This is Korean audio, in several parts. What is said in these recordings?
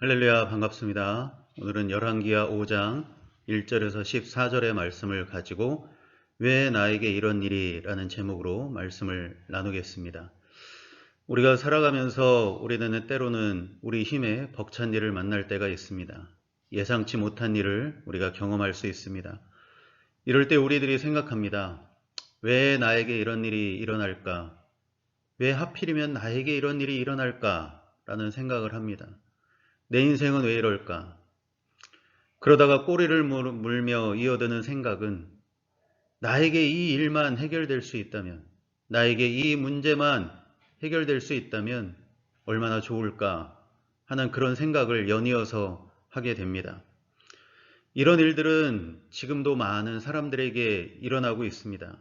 할렐루야, 반갑습니다. 오늘은 열왕기하 5장 1절에서 14절의 말씀을 가지고 왜 나에게 이런 일이? 라는 제목으로 말씀을 나누겠습니다. 우리가 살아가면서 우리는 때로는 우리 힘에 벅찬 일을 만날 때가 있습니다. 예상치 못한 일을 우리가 경험할 수 있습니다. 이럴 때 우리들이 생각합니다. 왜 나에게 이런 일이 일어날까? 왜 하필이면 나에게 이런 일이 일어날까? 라는 생각을 합니다. 내 인생은 왜 이럴까? 그러다가 꼬리를 물며 이어드는 생각은 나에게 이 일만 해결될 수 있다면, 나에게 이 문제만 해결될 수 있다면 얼마나 좋을까 하는 그런 생각을 연이어서 하게 됩니다. 이런 일들은 지금도 많은 사람들에게 일어나고 있습니다.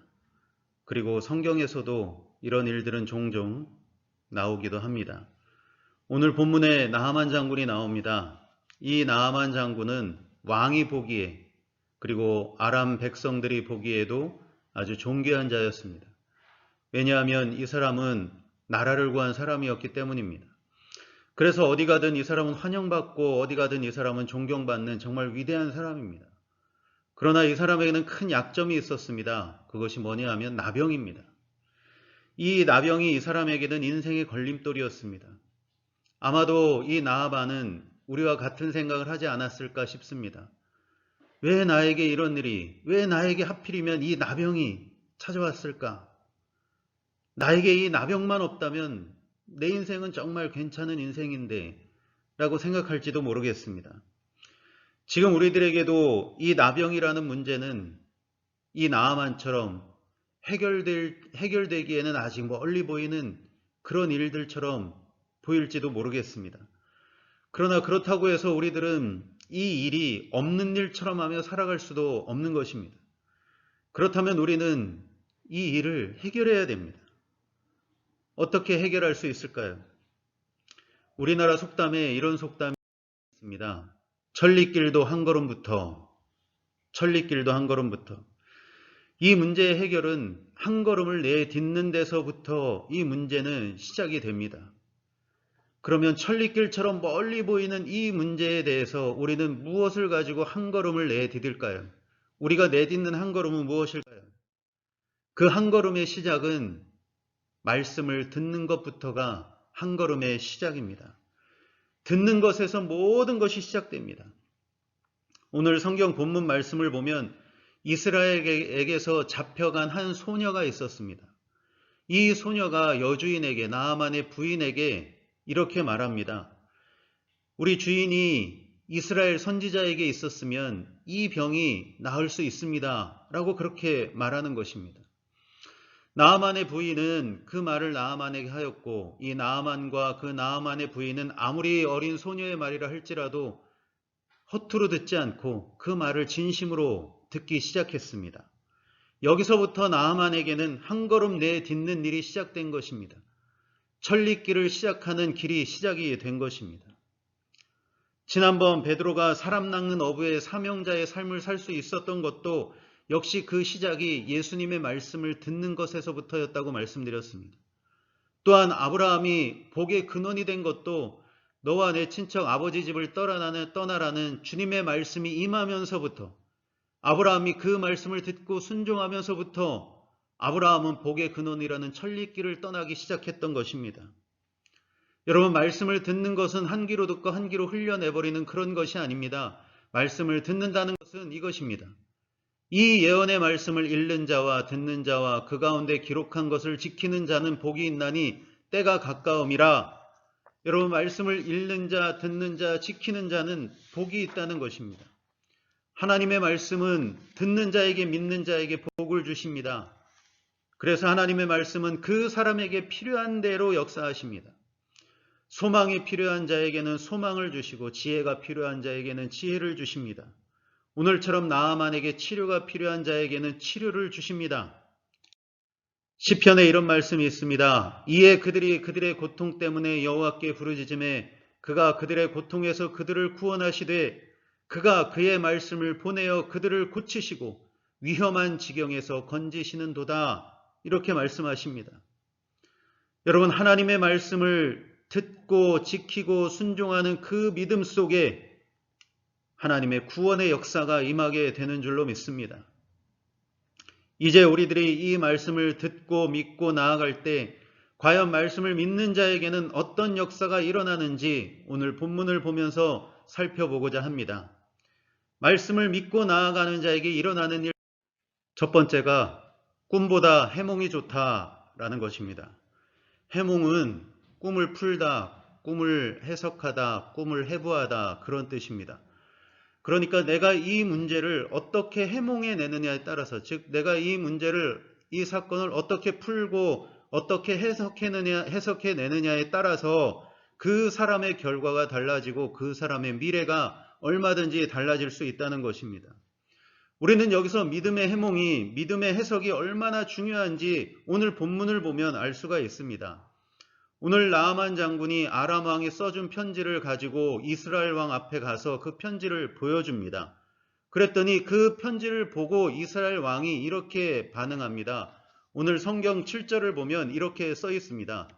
그리고 성경에서도 이런 일들은 종종 나오기도 합니다. 오늘 본문에 나하만 장군이 나옵니다. 이 나하만 장군은 왕이 보기에 그리고 아람 백성들이 보기에도 아주 존귀한 자였습니다. 왜냐하면 이 사람은 나라를 구한 사람이었기 때문입니다. 그래서 어디 가든 이 사람은 환영받고 어디 가든 이 사람은 존경받는 정말 위대한 사람입니다. 그러나 이 사람에게는 큰 약점이 있었습니다. 그것이 뭐냐 하면 나병입니다. 이 나병이 이 사람에게는 인생의 걸림돌이었습니다. 아마도 이 나하만은 우리와 같은 생각을 하지 않았을까 싶습니다. 왜 나에게 이런 일이, 왜 나에게 하필이면 이 나병이 찾아왔을까? 나에게 이 나병만 없다면 내 인생은 정말 괜찮은 인생인데 라고 생각할지도 모르겠습니다. 지금 우리들에게도 이 나병이라는 문제는 이 나하만처럼 해결되기에는 아직 멀리 보이는 그런 일들처럼 보일지도 모르겠습니다. 그러나 그렇다고 해서 우리들은 이 일이 없는 일처럼 하며 살아갈 수도 없는 것입니다. 그렇다면 우리는 이 일을 해결해야 됩니다. 어떻게 해결할 수 있을까요? 우리나라 속담에 이런 속담이 있습니다. 천리길도 한 걸음부터, 천리길도 한 걸음부터. 이 문제의 해결은 한 걸음을 내딛는 데서부터 이 문제는 시작이 됩니다. 그러면 천리길처럼 멀리 보이는 이 문제에 대해서 우리는 무엇을 가지고 한 걸음을 내디딜까요? 우리가 내딛는 한 걸음은 무엇일까요? 그 한 걸음의 시작은 말씀을 듣는 것부터가 한 걸음의 시작입니다. 듣는 것에서 모든 것이 시작됩니다. 오늘 성경 본문 말씀을 보면 이스라엘에게서 잡혀간 한 소녀가 있었습니다. 이 소녀가 여주인에게, 나하만의 부인에게 이렇게 말합니다. 우리 주인이 이스라엘 선지자에게 있었으면 이 병이 나을 수 있습니다. 라고 그렇게 말하는 것입니다. 나하만의 부인은 그 말을 나하만에게 하였고, 이 나하만과 그 나하만의 부인은 아무리 어린 소녀의 말이라 할지라도 허투루 듣지 않고 그 말을 진심으로 듣기 시작했습니다. 여기서부터 나하만에게는 한 걸음 내딛는 일이 시작된 것입니다. 천리길을 시작하는 길이 시작이 된 것입니다. 지난번 베드로가 사람 낚는 어부의 사명자의 삶을 살 수 있었던 것도 역시 그 시작이 예수님의 말씀을 듣는 것에서부터였다고 말씀드렸습니다. 또한 아브라함이 복의 근원이 된 것도 너와 내 친척 아버지 집을 떠나라는 주님의 말씀이 임하면서부터, 아브라함이 그 말씀을 듣고 순종하면서부터 아브라함은 복의 근원이라는 천리길을 떠나기 시작했던 것입니다. 여러분, 말씀을 듣는 것은 한 귀로 듣고 한 귀로 흘려내버리는 그런 것이 아닙니다. 말씀을 듣는다는 것은 이것입니다. 이 예언의 말씀을 읽는 자와 듣는 자와 그 가운데 기록한 것을 지키는 자는 복이 있나니 때가 가까움이라. 여러분, 말씀을 읽는 자, 듣는 자, 지키는 자는 복이 있다는 것입니다. 하나님의 말씀은 듣는 자에게, 믿는 자에게 복을 주십니다. 그래서 하나님의 말씀은 그 사람에게 필요한 대로 역사하십니다. 소망이 필요한 자에게는 소망을 주시고 지혜가 필요한 자에게는 지혜를 주십니다. 오늘처럼 나하만에게 치료가 필요한 자에게는 치료를 주십니다. 시편에 이런 말씀이 있습니다. 이에 그들이 그들의 고통 때문에 여호와께 부르짖음에 그가 그들의 고통에서 그들을 구원하시되 그가 그의 말씀을 보내어 그들을 고치시고 위험한 지경에서 건지시는도다. 이렇게 말씀하십니다. 여러분, 하나님의 말씀을 듣고 지키고 순종하는 그 믿음 속에 하나님의 구원의 역사가 임하게 되는 줄로 믿습니다. 이제 우리들이 이 말씀을 듣고 믿고 나아갈 때 과연 말씀을 믿는 자에게는 어떤 역사가 일어나는지 오늘 본문을 보면서 살펴보고자 합니다. 말씀을 믿고 나아가는 자에게 일어나는 일, 첫 번째가 꿈보다 해몽이 좋다라는 것입니다. 해몽은 꿈을 풀다, 꿈을 해석하다, 꿈을 해부하다 그런 뜻입니다. 그러니까 내가 이 문제를 어떻게 해몽해 내느냐에 따라서, 즉 내가 이 문제를, 이 사건을 어떻게 풀고 어떻게 해석해 내느냐에 따라서 그 사람의 결과가 달라지고 그 사람의 미래가 얼마든지 달라질 수 있다는 것입니다. 우리는 여기서 믿음의 해몽이, 믿음의 해석이 얼마나 중요한지 오늘 본문을 보면 알 수가 있습니다. 오늘 나아만 장군이 아람 왕이 써준 편지를 가지고 이스라엘 왕 앞에 가서 그 편지를 보여줍니다. 그랬더니 그 편지를 보고 이스라엘 왕이 이렇게 반응합니다. 오늘 성경 7절을 보면 이렇게 써 있습니다.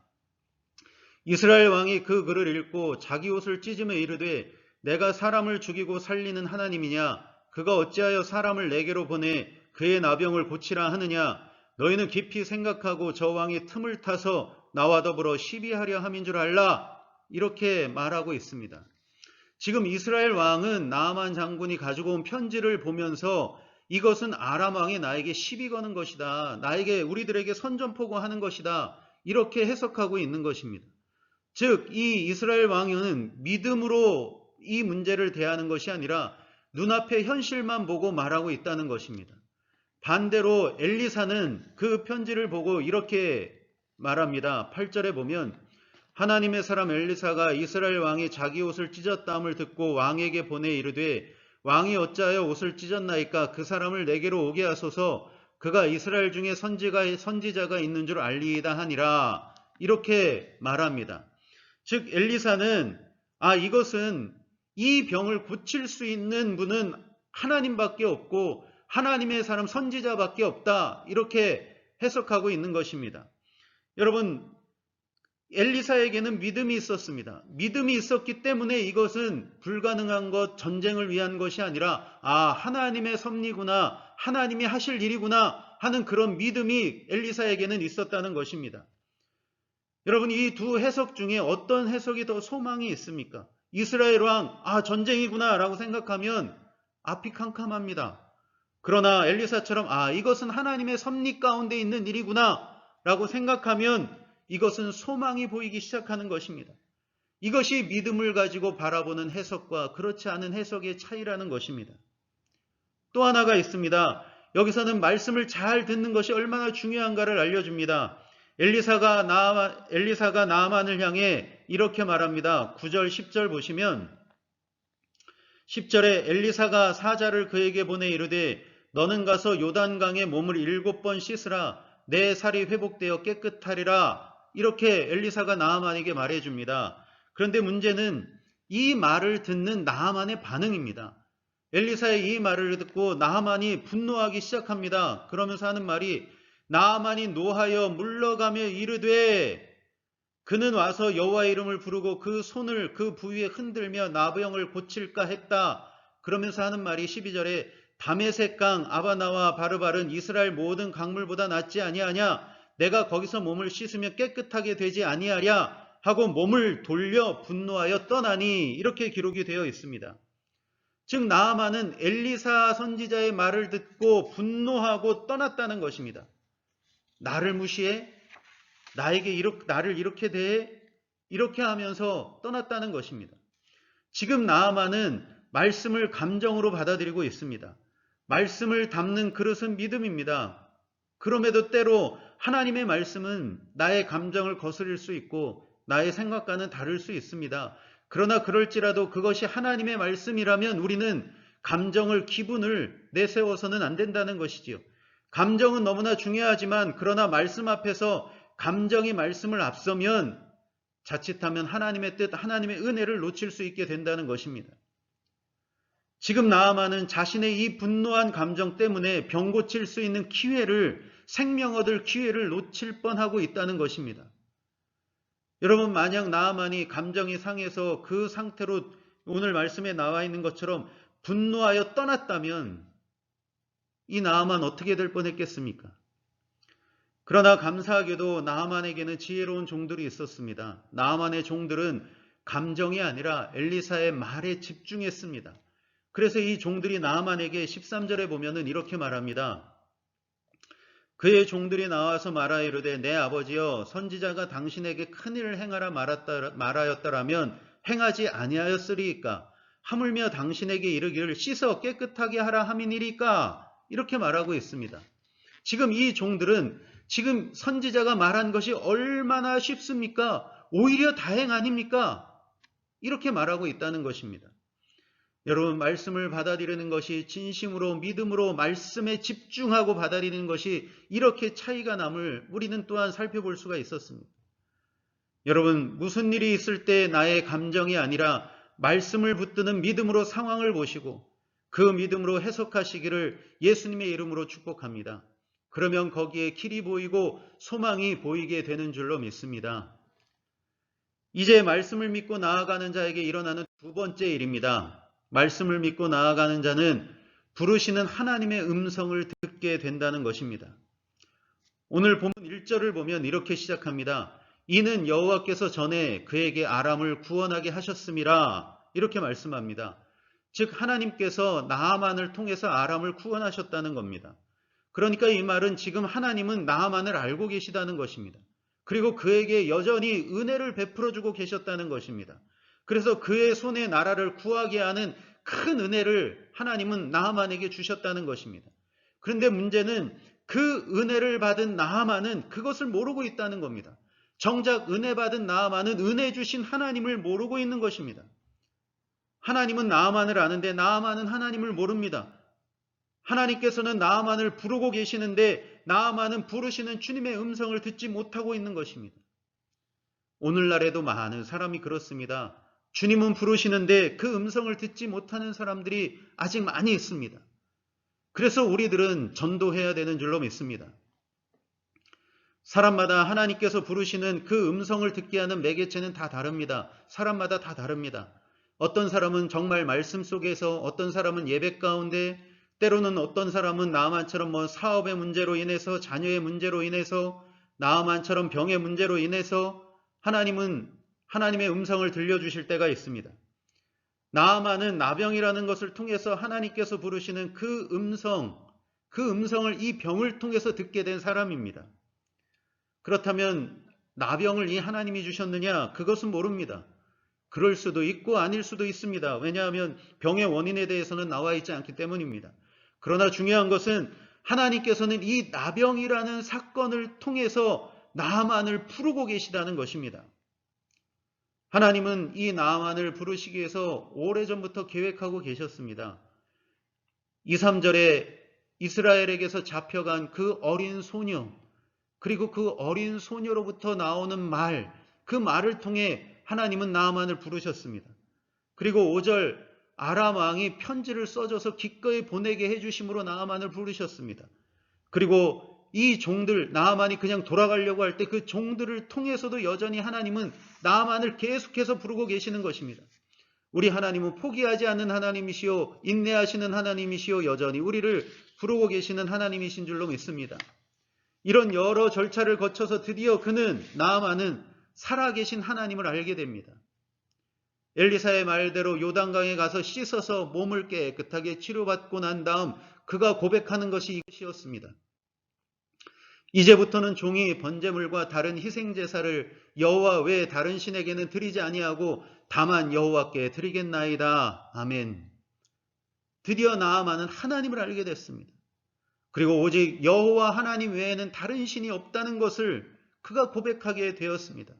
이스라엘 왕이 그 글을 읽고 자기 옷을 찢으며 이르되 내가 사람을 죽이고 살리는 하나님이냐? 그가 어찌하여 사람을 내게로 보내 그의 나병을 고치라 하느냐? 너희는 깊이 생각하고 저 왕이 틈을 타서 나와 더불어 시비하려 함인 줄 알라. 이렇게 말하고 있습니다. 지금 이스라엘 왕은 나아만 장군이 가지고 온 편지를 보면서 이것은 아람 왕이 나에게 시비 거는 것이다. 나에게, 우리들에게 선전포고하는 것이다. 이렇게 해석하고 있는 것입니다. 즉, 이 이스라엘 왕은 믿음으로 이 문제를 대하는 것이 아니라 눈앞의 현실만 보고 말하고 있다는 것입니다. 반대로 엘리사는 그 편지를 보고 이렇게 말합니다. 8절에 보면 하나님의 사람 엘리사가 이스라엘 왕이 자기 옷을 찢었다함을 듣고 왕에게 보내 이르되 왕이 어찌하여 옷을 찢었나이까? 그 사람을 내게로 오게 하소서. 그가 이스라엘 중에 선지자가 있는 줄 알리이다 하니라. 이렇게 말합니다. 즉 엘리사는 이것은 이 병을 고칠 수 있는 분은 하나님밖에 없고 하나님의 사람 선지자밖에 없다. 이렇게 해석하고 있는 것입니다. 여러분, 엘리사에게는 믿음이 있었습니다. 믿음이 있었기 때문에 이것은 불가능한 것, 전쟁을 위한 것이 아니라 하나님의 섭리구나, 하나님이 하실 일이구나 하는 그런 믿음이 엘리사에게는 있었다는 것입니다. 여러분, 이 두 해석 중에 어떤 해석이 더 소망이 있습니까? 이스라엘 왕, 전쟁이구나 라고 생각하면 앞이 캄캄합니다. 그러나 엘리사처럼 이것은 하나님의 섭리 가운데 있는 일이구나 라고 생각하면 이것은 소망이 보이기 시작하는 것입니다. 이것이 믿음을 가지고 바라보는 해석과 그렇지 않은 해석의 차이라는 것입니다. 또 하나가 있습니다. 여기서는 말씀을 잘 듣는 것이 얼마나 중요한가를 알려줍니다. 엘리사가 나아만을 향해 이렇게 말합니다. 9절 10절 보시면 10절에 엘리사가 사자를 그에게 보내 이르되 너는 가서 요단강에 몸을 7번 씻으라. 내 살이 회복되어 깨끗하리라. 이렇게 엘리사가 나아만에게 말해줍니다. 그런데 문제는 이 말을 듣는 나아만의 반응입니다. 엘리사의 이 말을 듣고 나아만이 분노하기 시작합니다. 그러면서 하는 말이 나아만이 노하여 물러가며 이르되 그는 와서 여호와의 이름을 부르고 그 손을 그 부위에 흔들며 나병을 고칠까 했다. 그러면서 하는 말이 12절에 다메섹강 아바나와 바르발은 이스라엘 모든 강물보다 낫지 아니하냐? 내가 거기서 몸을 씻으며 깨끗하게 되지 아니하랴? 하고 몸을 돌려 분노하여 떠나니. 이렇게 기록이 되어 있습니다. 즉 나아만은 엘리사 선지자의 말을 듣고 분노하고 떠났다는 것입니다. 나를 무시해? 나를 이렇게 대해? 이렇게 하면서 떠났다는 것입니다. 지금 나아만은 말씀을 감정으로 받아들이고 있습니다. 말씀을 담는 그릇은 믿음입니다. 그럼에도 때로 하나님의 말씀은 나의 감정을 거스릴 수 있고 나의 생각과는 다를 수 있습니다. 그러나 그럴지라도 그것이 하나님의 말씀이라면 우리는 감정을, 기분을 내세워서는 안 된다는 것이지요. 감정은 너무나 중요하지만 그러나 말씀 앞에서 감정이 말씀을 앞서면 자칫하면 하나님의 뜻, 하나님의 은혜를 놓칠 수 있게 된다는 것입니다. 지금 나아만은 자신의 이 분노한 감정 때문에 병 고칠 수 있는 기회를, 생명 얻을 기회를 놓칠 뻔하고 있다는 것입니다. 여러분, 만약 나아만이 감정이 상해서 그 상태로 오늘 말씀에 나와 있는 것처럼 분노하여 떠났다면 이 나아만 어떻게 될 뻔했겠습니까? 그러나 감사하게도 나아만에게는 지혜로운 종들이 있었습니다. 나아만의 종들은 감정이 아니라 엘리사의 말에 집중했습니다. 그래서 이 종들이 나아만에게 13절에 보면은 이렇게 말합니다. 그의 종들이 나와서 말하이르되 내 아버지여 선지자가 당신에게 큰일을 행하라 말하였더라면 행하지 아니하였으리이까 하물며 당신에게 이르기를 씻어 깨끗하게 하라 함이니리까 이렇게 말하고 있습니다. 지금 이 종들은 지금 선지자가 말한 것이 얼마나 쉽습니까? 오히려 다행 아닙니까? 이렇게 말하고 있다는 것입니다. 여러분, 말씀을 받아들이는 것이 진심으로 믿음으로 말씀에 집중하고 받아들이는 것이 이렇게 차이가 남을 우리는 또한 살펴볼 수가 있었습니다. 여러분, 무슨 일이 있을 때 나의 감정이 아니라 말씀을 붙드는 믿음으로 상황을 보시고 그 믿음으로 해석하시기를 예수님의 이름으로 축복합니다. 그러면 거기에 길이 보이고 소망이 보이게 되는 줄로 믿습니다. 이제 말씀을 믿고 나아가는 자에게 일어나는 두 번째 일입니다. 말씀을 믿고 나아가는 자는 부르시는 하나님의 음성을 듣게 된다는 것입니다. 오늘 본문 1절을 보면 이렇게 시작합니다. 이는 여호와께서 전에 그에게 아람을 구원하게 하셨음이라 이렇게 말씀합니다. 즉 하나님께서 나아만을 통해서 아람을 구원하셨다는 겁니다. 그러니까 이 말은 지금 하나님은 나아만을 알고 계시다는 것입니다. 그리고 그에게 여전히 은혜를 베풀어주고 계셨다는 것입니다. 그래서 그의 손에 나라를 구하게 하는 큰 은혜를 하나님은 나아만에게 주셨다는 것입니다. 그런데 문제는 그 은혜를 받은 나아만은 그것을 모르고 있다는 겁니다. 정작 은혜 받은 나아만은 은혜 주신 하나님을 모르고 있는 것입니다. 하나님은 나아만을 아는데 나아만은 하나님을 모릅니다. 하나님께서는 나아만을 부르고 계시는데 나아만은 부르시는 주님의 음성을 듣지 못하고 있는 것입니다. 오늘날에도 많은 사람이 그렇습니다. 주님은 부르시는데 그 음성을 듣지 못하는 사람들이 아직 많이 있습니다. 그래서 우리들은 전도해야 되는 줄로 믿습니다. 사람마다 하나님께서 부르시는 그 음성을 듣게 하는 매개체는 다 다릅니다. 사람마다 다 다릅니다. 어떤 사람은 정말 말씀 속에서, 어떤 사람은 예배 가운데, 때로는 어떤 사람은 나아만처럼 사업의 문제로 인해서, 자녀의 문제로 인해서, 나아만처럼 병의 문제로 인해서 하나님은 하나님의 음성을 들려주실 때가 있습니다. 나아만은 나병이라는 것을 통해서 하나님께서 부르시는 그 음성을 이 병을 통해서 듣게 된 사람입니다. 그렇다면 나병을 이 하나님이 주셨느냐? 그것은 모릅니다. 그럴 수도 있고 아닐 수도 있습니다. 왜냐하면 병의 원인에 대해서는 나와 있지 않기 때문입니다. 그러나 중요한 것은 하나님께서는 이 나병이라는 사건을 통해서 나아만을 부르고 계시다는 것입니다. 하나님은 이 나아만을 부르시기 위해서 오래전부터 계획하고 계셨습니다. 2, 3절에 이스라엘에게서 잡혀간 그 어린 소녀, 그리고 그 어린 소녀로부터 나오는 말, 그 말을 통해 하나님은 나아만을 부르셨습니다. 그리고 5절 아람 왕이 편지를 써줘서 기꺼이 보내게 해주심으로 나아만을 부르셨습니다. 그리고 이 종들, 나아만이 그냥 돌아가려고 할 때 그 종들을 통해서도 여전히 하나님은 나아만을 계속해서 부르고 계시는 것입니다. 우리 하나님은 포기하지 않는 하나님이시요 인내하시는 하나님이시요 여전히 우리를 부르고 계시는 하나님이신 줄로 믿습니다. 이런 여러 절차를 거쳐서 드디어 나아만은 살아계신 하나님을 알게 됩니다. 엘리사의 말대로 요단강에 가서 씻어서 몸을 깨끗하게 치료받고 난 다음 그가 고백하는 것이 이것이었습니다. 이제부터는 종이 번제물과 다른 희생제사를 여호와 외에 다른 신에게는 드리지 아니하고 다만 여호와께 드리겠나이다. 아멘. 드디어 나아만은 하나님을 알게 됐습니다. 그리고 오직 여호와 하나님 외에는 다른 신이 없다는 것을 그가 고백하게 되었습니다.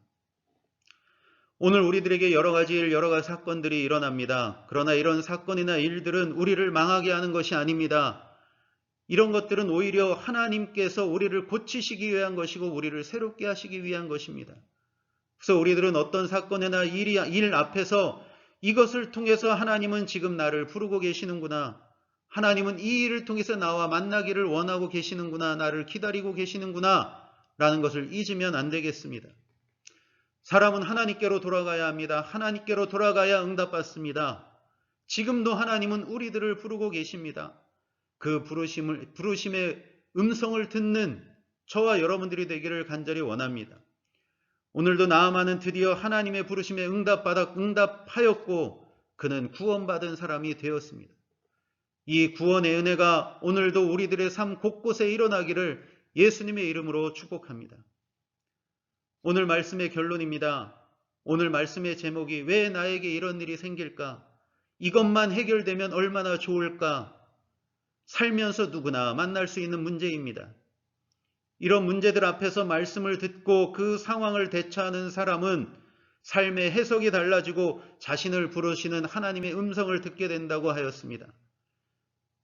오늘 우리들에게 여러 가지 사건들이 일어납니다. 그러나 이런 사건이나 일들은 우리를 망하게 하는 것이 아닙니다. 이런 것들은 오히려 하나님께서 우리를 고치시기 위한 것이고 우리를 새롭게 하시기 위한 것입니다. 그래서 우리들은 어떤 사건이나 일 앞에서 이것을 통해서 하나님은 지금 나를 부르고 계시는구나. 하나님은 이 일을 통해서 나와 만나기를 원하고 계시는구나. 나를 기다리고 계시는구나. 라는 것을 잊으면 안 되겠습니다. 사람은 하나님께로 돌아가야 합니다. 하나님께로 돌아가야 응답받습니다. 지금도 하나님은 우리들을 부르고 계십니다. 그 부르심의 음성을 듣는 저와 여러분들이 되기를 간절히 원합니다. 오늘도 나아만은 드디어 하나님의 부르심에 응답하였고 그는 구원받은 사람이 되었습니다. 이 구원의 은혜가 오늘도 우리들의 삶 곳곳에 일어나기를 예수님의 이름으로 축복합니다. 오늘 말씀의 결론입니다. 오늘 말씀의 제목이 왜 나에게 이런 일이 생길까? 이것만 해결되면 얼마나 좋을까? 살면서 누구나 만날 수 있는 문제입니다. 이런 문제들 앞에서 말씀을 듣고 그 상황을 대처하는 사람은 삶의 해석이 달라지고 자신을 부르시는 하나님의 음성을 듣게 된다고 하였습니다.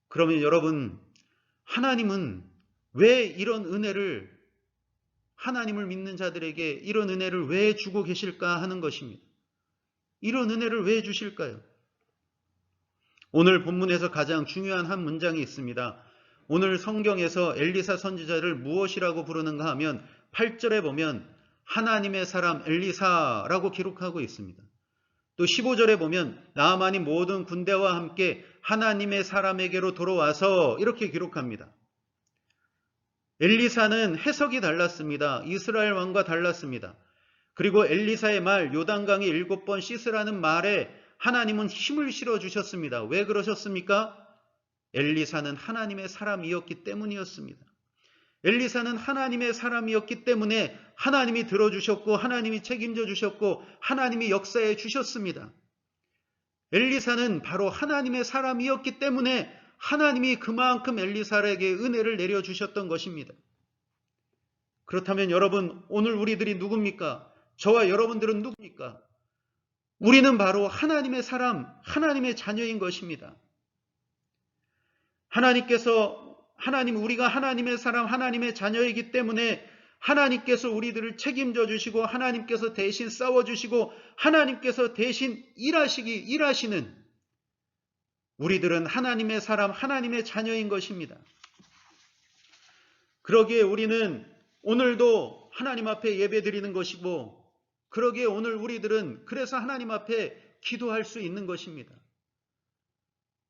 그러면 여러분, 하나님은 왜 이런 은혜를, 하나님을 믿는 자들에게 이런 은혜를 왜 주고 계실까 하는 것입니다. 이런 은혜를 왜 주실까요? 오늘 본문에서 가장 중요한 한 문장이 있습니다. 오늘 성경에서 엘리사 선지자를 무엇이라고 부르는가 하면 8절에 보면 하나님의 사람 엘리사라고 기록하고 있습니다. 또 15절에 보면 나아만이 모든 군대와 함께 하나님의 사람에게로 돌아와서 이렇게 기록합니다. 엘리사는 해석이 달랐습니다. 이스라엘 왕과 달랐습니다. 그리고 엘리사의 말 요단강에 7번 씻으라는 말에 하나님은 힘을 실어주셨습니다. 왜 그러셨습니까? 엘리사는 하나님의 사람이었기 때문이었습니다. 엘리사는 하나님의 사람이었기 때문에 하나님이 들어주셨고 하나님이 책임져 주셨고 하나님이 역사해 주셨습니다. 엘리사는 바로 하나님의 사람이었기 때문에 하나님이 그만큼 엘리사에게 은혜를 내려주셨던 것입니다. 그렇다면 여러분, 오늘 우리들이 누굽니까? 저와 여러분들은 누굽니까? 우리는 바로 하나님의 사람, 하나님의 자녀인 것입니다. 우리가 하나님의 사람, 하나님의 자녀이기 때문에 하나님께서 우리들을 책임져 주시고 하나님께서 대신 싸워주시고 하나님께서 대신 일하시는 우리들은 하나님의 사람, 하나님의 자녀인 것입니다. 그러기에 우리는 오늘도 하나님 앞에 예배 드리는 것이고 그러기에 오늘 우리들은 그래서 하나님 앞에 기도할 수 있는 것입니다.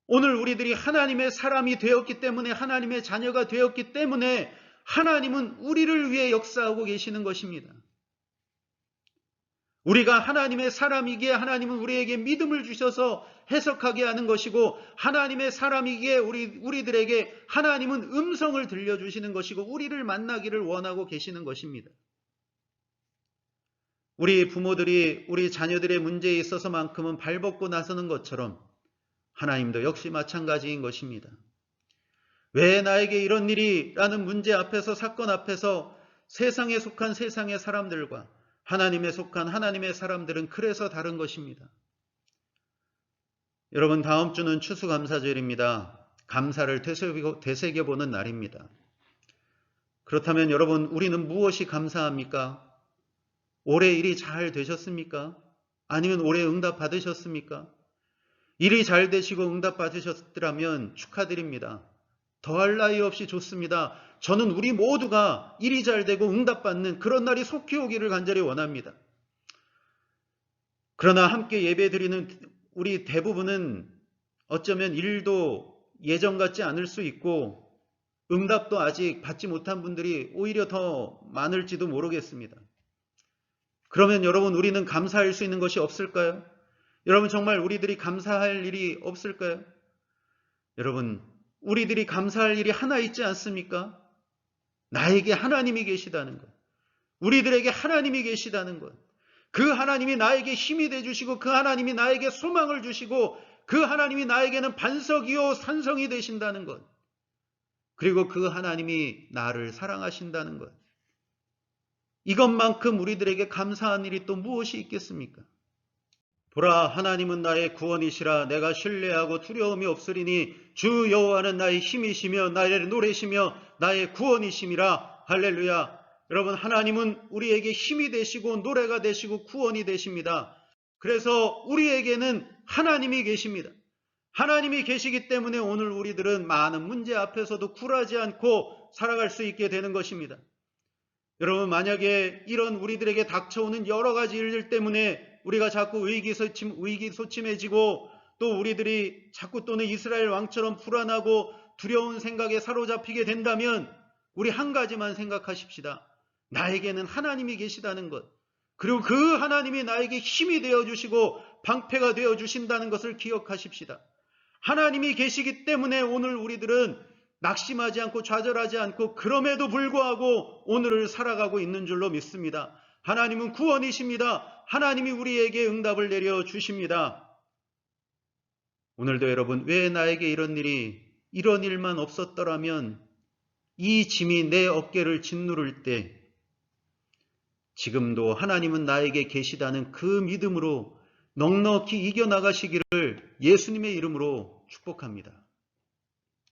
오늘 우리들이 하나님의 사람이 되었기 때문에 하나님의 자녀가 되었기 때문에 하나님은 우리를 위해 역사하고 계시는 것입니다. 우리가 하나님의 사람이기에 하나님은 우리에게 믿음을 주셔서 해석하게 하는 것이고 하나님의 사람이기에 우리들에게 하나님은 음성을 들려주시는 것이고 우리를 만나기를 원하고 계시는 것입니다. 우리 부모들이 우리 자녀들의 문제에 있어서만큼은 발벗고 나서는 것처럼 하나님도 역시 마찬가지인 것입니다. 왜 나에게 이런 일이? 라는 문제 앞에서 사건 앞에서 세상에 속한 세상의 사람들과 하나님에 속한 하나님의 사람들은 그래서 다른 것입니다. 여러분, 다음 주는 추수감사절입니다. 감사를 되새겨보는 날입니다. 그렇다면 여러분, 우리는 무엇이 감사합니까? 올해 일이 잘 되셨습니까? 아니면 올해 응답 받으셨습니까? 일이 잘 되시고 응답 받으셨더라면 축하드립니다. 더할 나위 없이 좋습니다. 저는 우리 모두가 일이 잘 되고 응답받는 그런 날이 속히 오기를 간절히 원합니다. 그러나 함께 예배드리는 우리 대부분은 어쩌면 일도 예전 같지 않을 수 있고 응답도 아직 받지 못한 분들이 오히려 더 많을지도 모르겠습니다. 그러면 여러분, 우리는 감사할 수 있는 것이 없을까요? 여러분, 정말 우리들이 감사할 일이 없을까요? 여러분, 우리들이 감사할 일이 하나 있지 않습니까? 나에게 하나님이 계시다는 것. 우리들에게 하나님이 계시다는 것. 그 하나님이 나에게 힘이 되주시고 그 하나님이 나에게 소망을 주시고 그 하나님이 나에게는 반석이요 산성이 되신다는 것. 그리고 그 하나님이 나를 사랑하신다는 것. 이것만큼 우리들에게 감사한 일이 또 무엇이 있겠습니까? 보라, 하나님은 나의 구원이시라. 내가 신뢰하고 두려움이 없으리니 주 여호와는 나의 힘이시며 나의 노래시며 나의 구원이심이라. 할렐루야. 여러분, 하나님은 우리에게 힘이 되시고 노래가 되시고 구원이 되십니다. 그래서 우리에게는 하나님이 계십니다. 하나님이 계시기 때문에 오늘 우리들은 많은 문제 앞에서도 굴하지 않고 살아갈 수 있게 되는 것입니다. 여러분, 만약에 이런 우리들에게 닥쳐오는 여러 가지 일들 때문에 우리가 자꾸 의기소침해지고 또 우리들이 자꾸 또는 이스라엘 왕처럼 불안하고 두려운 생각에 사로잡히게 된다면 우리 한 가지만 생각하십시다. 나에게는 하나님이 계시다는 것. 그리고 그 하나님이 나에게 힘이 되어주시고 방패가 되어주신다는 것을 기억하십시다. 하나님이 계시기 때문에 오늘 우리들은 낙심하지 않고 좌절하지 않고 그럼에도 불구하고 오늘을 살아가고 있는 줄로 믿습니다. 하나님은 구원이십니다. 하나님이 우리에게 응답을 내려주십니다. 오늘도 여러분, 왜 나에게 이런 일만 없었더라면 이 짐이 내 어깨를 짓누를 때 지금도 하나님은 나에게 계시다는 그 믿음으로 넉넉히 이겨나가시기를 예수님의 이름으로 축복합니다.